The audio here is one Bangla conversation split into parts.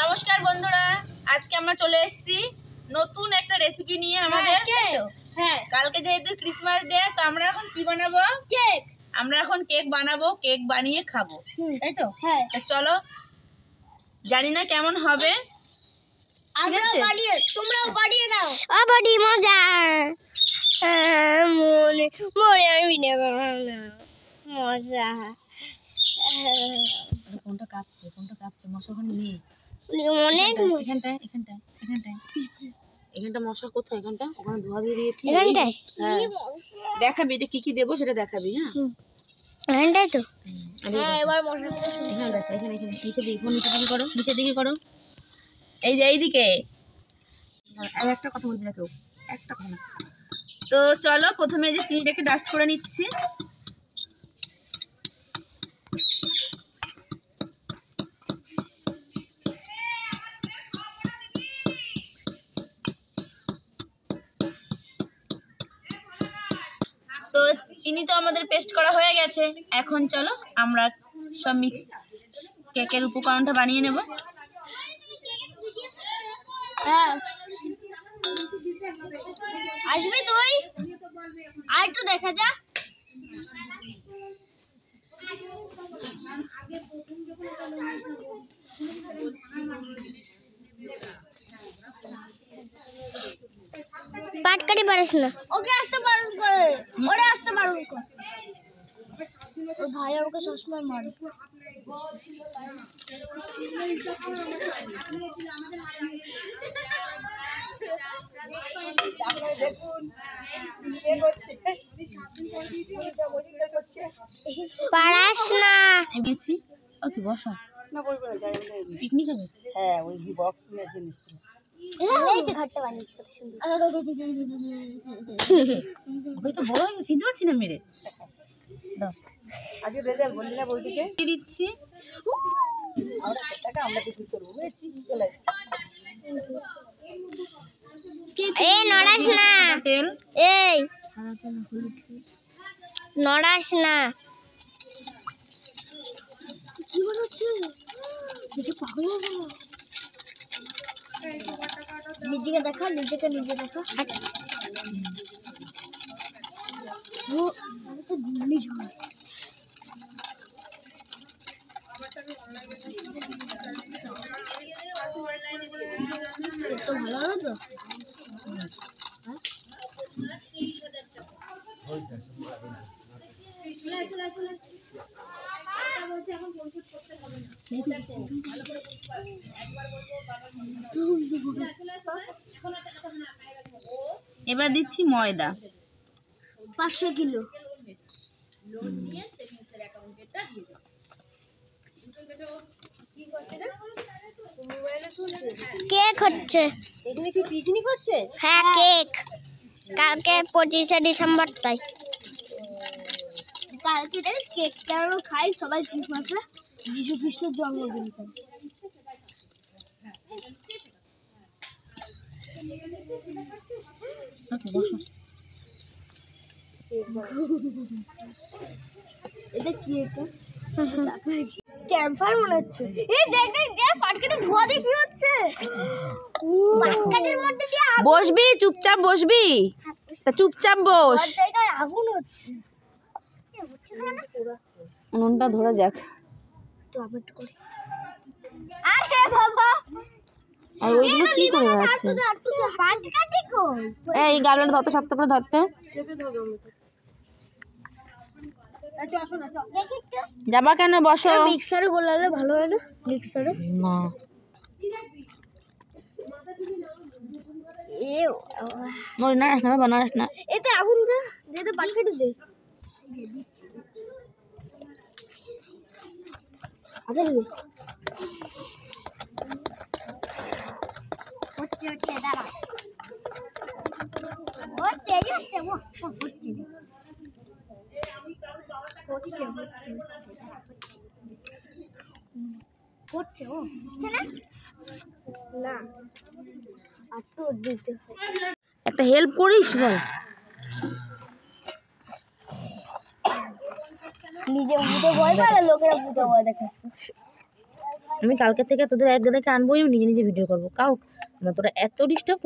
নমস্কার বন্ধুরা, আজকে আমরা চলে এসেছি নতুন একটা রেসিপি নিয়ে আমাদের। কালকে যেহেতু ক্রিসমাস ডে, তো আমরা এখন কি বানাবো? কেক। আমরা এখন কেক বানাবো, কেক বানিয়ে খাবো, তাই তো? হ্যাঁ। চলো, জানি না কেমন হবে। আমরাও বানিয়ে, তোমরাও বানিয়ে নাও। বড়ি মজা। মনে মনে আমি নেব মজা। কোনটা কাঁপছে মশাখানে নেই। অনেক এখানটা মশা কোথায়? এখানটা ওখানে ধোয়া দিয়ে দিয়েছি। এখানটায় দেখাবি এটা কি কি দেবো সেটা দেখাবি। হ্যাঁ, এখানটায় তো। হ্যাঁ, এবার মশা এখানে দেখো, এখানে নিচে দিকে করো, নিচের দিকে করো। এই যে এইদিকে। আর একটা কথা বলবি না কেউ, একটা কথা না। তো চলো, প্রথমে যে চিনিটাকে ডাস্ট করে নিচ্ছি। তো চিনি তো আমাদের পেস্ট করা হয়ে গেছে। এখন চলো আমরা সব মিক্স কেকের উপকরণটা বানিয়ে নেব। হ্যাঁ, আসবি তুই? আর একটু দেখা যা। পাটকারি পারিস না, ওকে আসতে বারণ করে, ওরে আসতে বারণ কর। ওর ভাই আমাকে সবসময় মারে। পারাস না গেছি। ওকে বসো না, পিকনিক হবে। হ্যাঁ, ওই বক্স নিয়ে জিনিস ছিল। এই যে ঘরটা বানিয়েছি কত সুন্দর। ওই তো বড় হয়ে গেছে, চিনতে পারছি না মেরে দাও। আজকে রেজাল্ট বললি না বৌদিকে দিচ্ছি। আমরা টাকা আমরা কি করব বুঝেছিস? চলে এ নড়াস না তেল, এই নড়াস না। কি হচ্ছে? দেখে পাগল হয়ে গেল। নিজেকে দেখা, নিজে দেখা। ও তো ঘূর্ণিঝড়। তো ভালো হলো তো। এবার দিচ্ছি ময়দা 500 কিলো। কেক হচ্ছে। এখানে কি পিকনিক হচ্ছে? হ্যাঁ, কেক। কালকে 25শে ডিসেম্বর, তাই কালকে জানিস কেক কেন খাই সবাই? ক্রিসমাসে যিশু খ্রিস্টের জন্মদিন। এটা কি? এটা ক্যাম্পার মনে হচ্ছে। এই দেখ পাটকাঠি ধোয়া দিয়ে কি হচ্ছে? পাটকাঠির মধ্যে দিয়ে বসবি, চুপচাপ বসবি। তা চুপচাপ বস। জায়গায় আগুন হচ্ছে। উনুনটা ধরে যাক। তো আমি একটু করি। আরে বাবা, আর ওইগুলো কি করে যাচ্ছে? পাটকাঠি কই? এই গালটা ধরতে, শক্ত করে ধরতে। যাবা কেন? বসো। মিক্সারে গোলালে ভালো হয় না? মিক্সারে না, মোর নারাস না বাবা, নারাস না। এতে আগুন দে, দে পাটকাঠি দে। আগে দে। হচ্ছে দাঁড়া। হচ্ছে না, আর তো দিতে একটা হেল্প করিস বল। নিজে ভূতে ভয় পায়, লোকেরা ভূতে ভয় দেখাচ্ছে। আমি কালকে থেকে তোদের এক গাদাকে আনবোই, আমি নিজে নিজে ভিডিও করবো। কাউ না, তোরা এত ডিস্টার্ব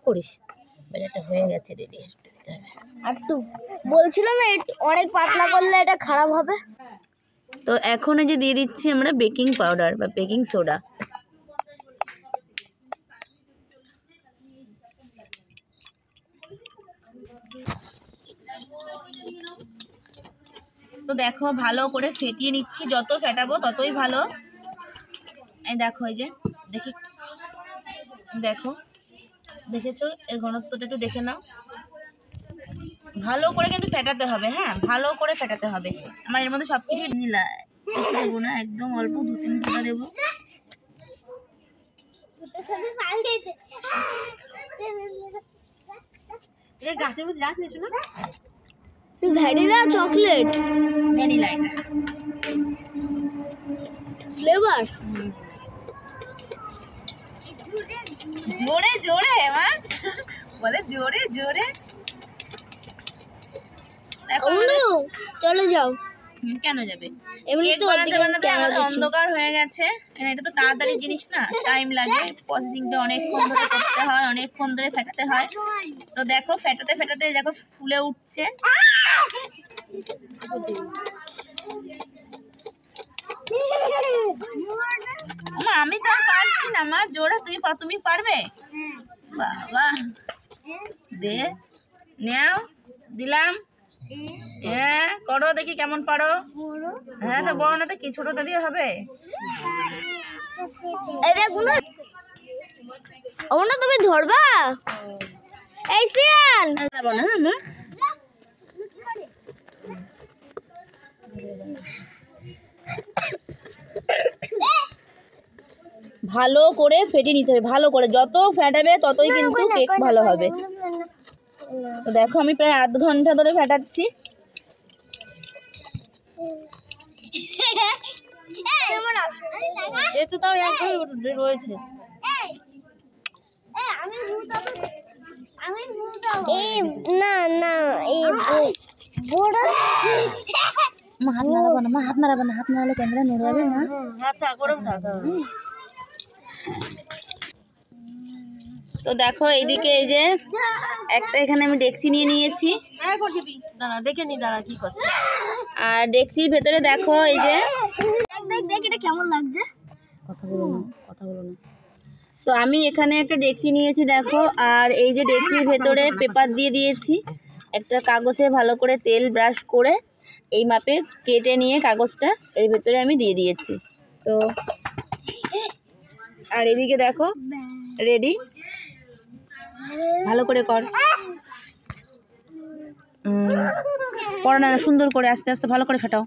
করিস। এটা হয়ে গেছে, রেডি দিতে হবে। আর তো বলছিলাম না অনেক পাতলা করলে এটা খারাপ হবে। তো এখন এই যে দিয়ে দিচ্ছি আমরা বেকিং পাউডার বা বেকিং সোডা। তো দেখো ভালো করে ফেটিয়ে নিচ্ছি, যত ফেটাবো ততই ভালো। এই দেখো, এই যে দেখো দেখেছো এর ঘনত্বটা একটু দেখে নাও। ভালো করে কিন্তু ফেটাতে হবে, হ্যাঁ ভালো করে ফেটাতে হবে। আমার এর মধ্যে সবকিছু দেবো না, একদম অল্প 2-3 ফোঁটা দেবো। গাছের মধ্যে গাছ নিচ্ছ না, ভ্যানিলা চকলেট, ভ্যানিলা ফ্লেভার। জোরে জোরে মা বলে, জোরে জোরে। চলে যাও। কেন যাবে? এমনি তো অন্ধকার হয়ে গেছে, এটা তো তাড়াতাড়ি জিনিস না, টাইম লাগে, প্রসেসিংটা অনেকক্ষণ ধরে করতে হয়, অনেকক্ষণ ধরে ফেটাতে হয়। তো দেখো ফেটাতে ফেটাতে দেখো ফুলে উঠছে। মা আমি তো পারছি না মা, জোরে তুমি পারবে? বাবা দে, নাও দিলাম। হ্যাঁ করো দেখি কেমন পারো। হ্যাঁ তো বড় না তো কি, ছোটটা দিয়ে হবে? তুমি ধরবা এই শিয়াল না মা। ভালো করে ফেটে নিতে হবে, ভালো করে যত ফেটাবে ততই কিন্তু কেক ভালো হবে। তো দেখো আমি প্রায় 8 ঘন্টা ধরে ফেটাচ্ছি। এতো তাও একদমই রয়েছে। হাত নাড়াবে না, হাত নাড়ালে ক্যামেরা নড়ে যাবে না। তো দেখো এইদিকে এই যে একটা এখানে আমি ডেক্সি নিয়ে নিয়েছি, আর ডেক্সির ভেতরে দেখো এই যে দেখ এটা কেমন লাগছে। কথা বলো না। তো আমি এখানে একটা ডেক্সি নিয়েছি দেখো, আর এই যে ডেক্সির ভেতরে পেপার দিয়ে দিয়েছি, একটা কাগজে ভালো করে তেল ব্রাশ করে এই মাপে কেটে নিয়ে কাগজটা এর ভেতরে আমি দিয়ে দিয়েছি। তো আর এদিকে দেখো রেডি, ভালো করে কর, পড়া না সুন্দর করে আস্তে আস্তে ভালো করে ফেটাও।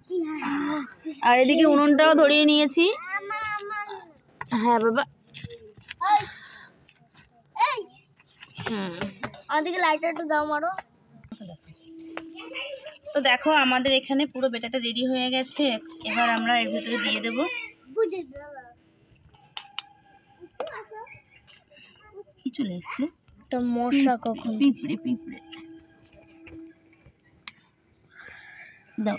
আর এদিকে উনুনটাও ধরিয়ে নিয়েছি। হ্যাঁ বাবা, আমাদেরকে লাইটটা একটু দাও মারো। তো দেখো আমাদের এখানে পুরো বেটাটা রেডি হয়ে গেছে, এবার আমরা এর ভিতরে দিয়ে দেব। কি চলে এসছে? একটা মশা কখন? পিঁপড়ে দাও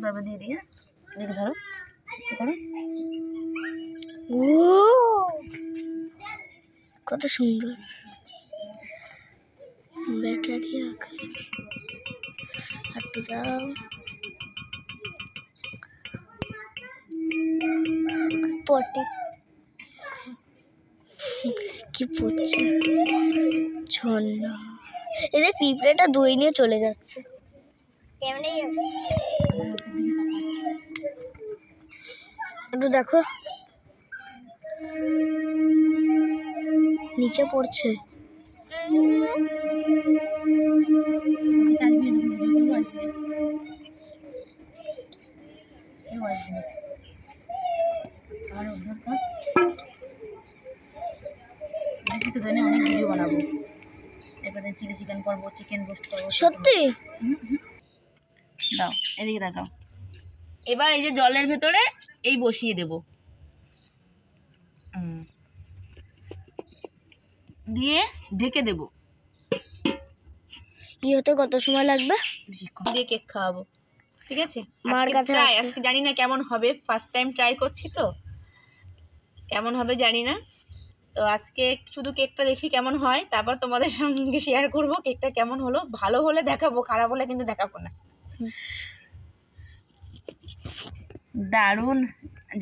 বাবা, দিয়ে দিয়ে দেখে ধরো করো। কত সুন্দর ব্যাটারি একটু দাও। পটে কি পড়ছে ঝর্ণা, এদের পিঁপড়েটা দই নিয়ে চলে যাচ্ছে। একটু দেখো নিচে পড়ছে। অনেক ভিডিও বানাবো, এরপরে চিলি চিকেন করবো, চিকেন রোস্ট করবো। সত্যি দাও এদিকে দেখাও। এবার এই যে জলের ভেতরে এই বসিয়ে দেব, দিয়ে ঢেকে দেব। হতে কত সময় লাগবে? বেশিক্ষণ দিয়ে কেক খাওয়াবো। ঠিক আছে, মার কাছে ট্রাই আজকে জানি না কেমন হবে, ফার্স্ট টাইম ট্রাই করছি তো কেমন হবে জানি না। তো আজকে শুধু কেকটা দেখি কেমন হয়, তারপর তোমাদের সঙ্গে শেয়ার করব কেকটা কেমন হলো। ভালো হলে দেখাবো, খারাপ হলে কিন্তু দেখাবো না। দারুণ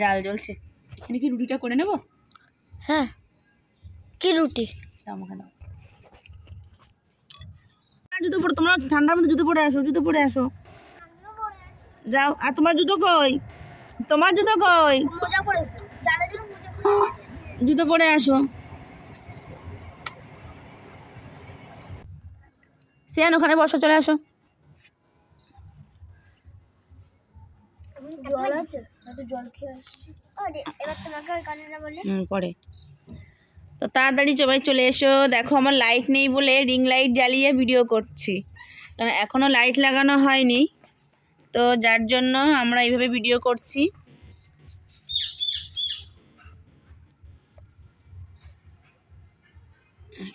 জাল জ্বলছে। এখানে কি রুটিটা করে নেব? হ্যাঁ, কি রুটি? আমাকে দাও। জুতো পরে, তোমরা ঠান্ডার মধ্যে জুতো পরে আসো, জুতো পরে আসো যাও। আর তোমার জুতো কই? তোমার জুতো কই? মজা করেছে, জুতো পরে আসো। সিয়ান ওখানে বসো, চলে আসো। জল আছে, একটু জল খেয়ে আসছি। এবার তোমাকে কানে বলে পরে তো তাড়াতাড়ি সবাই চলে এসো। দেখো আমার লাইট নেই বলে রিং লাইট জ্বালিয়ে ভিডিও করছি, কারণ এখনও লাইট লাগানো হয়নি, তো যার জন্য আমরা এইভাবে ভিডিও করছি।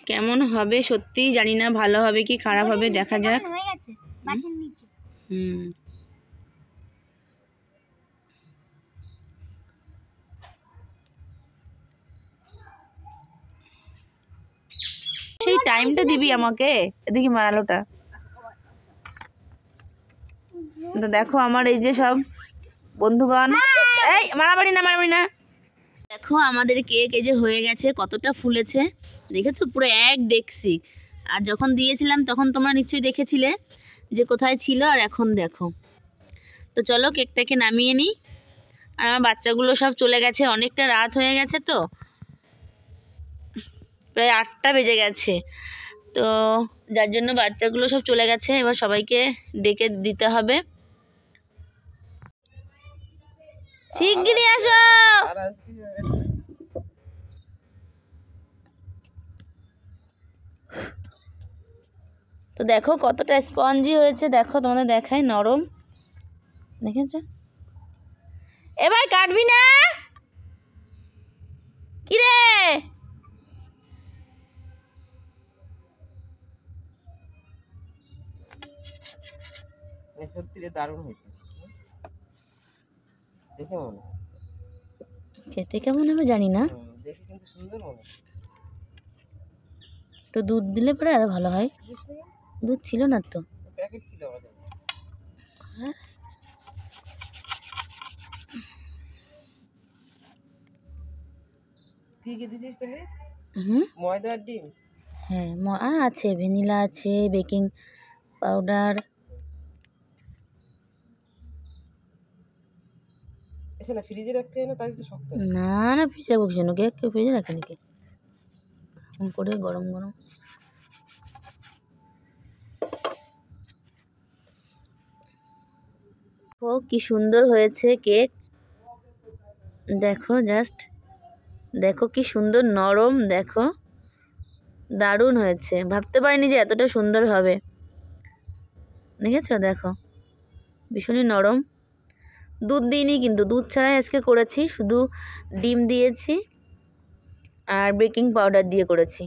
কেমন হবে সত্যিই জানি না, ভালো হবে কি খারাপ হবে দেখা যাক। হয়ে গেছে মাছের নিচে। সেই টাইমটা দিবি আমাকে। এদিকে মারালোটা তো দেখো আমার এই যে সব বন্ধুগণ, এই মারামারি না, মারামারি না। দেখো আমাদের কেক এই যে হয়ে গেছে, কতটা ফুলেছে দেখেছো, পুরো এক ডেকসি। আর যখন দিয়েছিলাম তখন তোমরা নিশ্চয়ই দেখেছিলে যে কোথায় ছিল, আর এখন দেখো। তো চলো কেকটাকে নামিয়ে নিই। আর আমার বাচ্চাগুলো সব চলে গেছে, অনেকটা রাত হয়ে গেছে, তো প্রায় 8টা বেজে গেছে, তো যার জন্য বাচ্চাগুলো সব চলে গেছে। এবার সবাইকে ডেকে দিতে হবে। শিগগিরই আসো। তো দেখো কতটা স্পঞ্জি হয়েছে, দেখো তোমাদের দেখাই, নরম দেখেছো। এবার কাটবি না কি রে? সত্যি রে, দারুণ হয়েছে দেখে মনে। খেতে কেমন হবে জানি না, দেখে কিন্তু সুন্দর মনে। একটু দুধ দিলে পরে আরো ভালো হয়। দুধ ছিল না তো, প্যাকেট ছিল আমাদের। কি কি দিছিস তুমি? ময়দা আর ডিম? হ্যাঁ, আর আছে ভ্যানিলা আছে, বেকিং পাউডার। এখানে ফ্রিজে রাখতে হয় না, তাই তো শক্ত। না না, ফ্রিজে রাখবো কেন? কেক কেউ ফ্রিজে রাখে নাকি? এরকম করে গরম গরম। ও কি সুন্দর হয়েছে কেক, দেখো জাস্ট দেখো কি সুন্দর নরম, দেখো দারুণ হয়েছে। ভাবতে পারিনি যে এতটা সুন্দর হবে, দেখেছো? দেখো ভীষণই নরম। দুধ দিইনি কিন্তু, দুধ ছাড়াই আজকে করেছি, শুধু ডিম দিয়েছি আর বেকিং পাউডার দিয়ে করেছি।